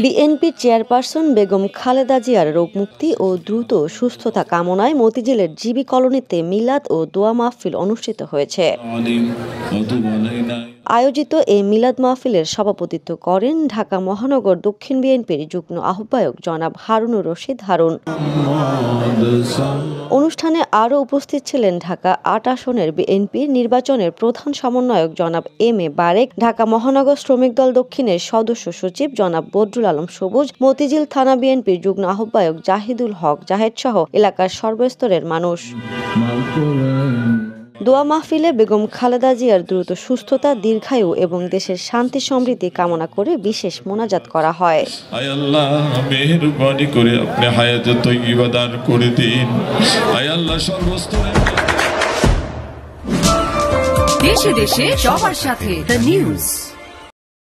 BNP chairperson Begum Khaleda জিয়ার রোগমুক্তি ও দ্রুত সুস্থতা কামনায় মতিঝিলের জিবি কলোনিতে মিলাদ ও দোয়া মাহফিল অনুষ্ঠিত হয়েছে। আয়োজিত এই মিলাদ মাহফিলের সভাপতিত্ব করেন ঢাকা মহানগর দক্ষিণ বিএনপির যুগ্ম আহ্বায়ক জনাব হারুনুর রশিদ হারুন। অনুষ্ঠানে আরও উপস্থিত ছিলেন ঢাকা ৮ আসনের বিএনপির নির্বাচনের প্রধান সমন্বয়ক জনাব এম এ বারেক, ঢাকা মহানগর শ্রমিক দল দক্ষিণের সদস্য সচিব জনাব বদরুল আলম সবুজ, মতিঝিল থানা বিএনপির যুগ্ম আহ্বায়ক জাহিদুল হক জাহেদ সহ এলাকার সর্বস্তরের মানুষ। দোয়া মাহফিলে বেগম খালেদা জিয়ার দ্রুত সুস্থতা, দীর্ঘায়ু এবং দেশের শান্তি সমৃদ্ধি কামনা করে বিশেষ মোনাজাত করা হয়। আয় আল্লাহ, মেহেরবানি করে আপনি হায়াতে তয়্যিবা দান করে দিন। আয় আল্লাহ, সর্বস্তরে দেশে দেশে সবার সাথে দ্য নিউজ।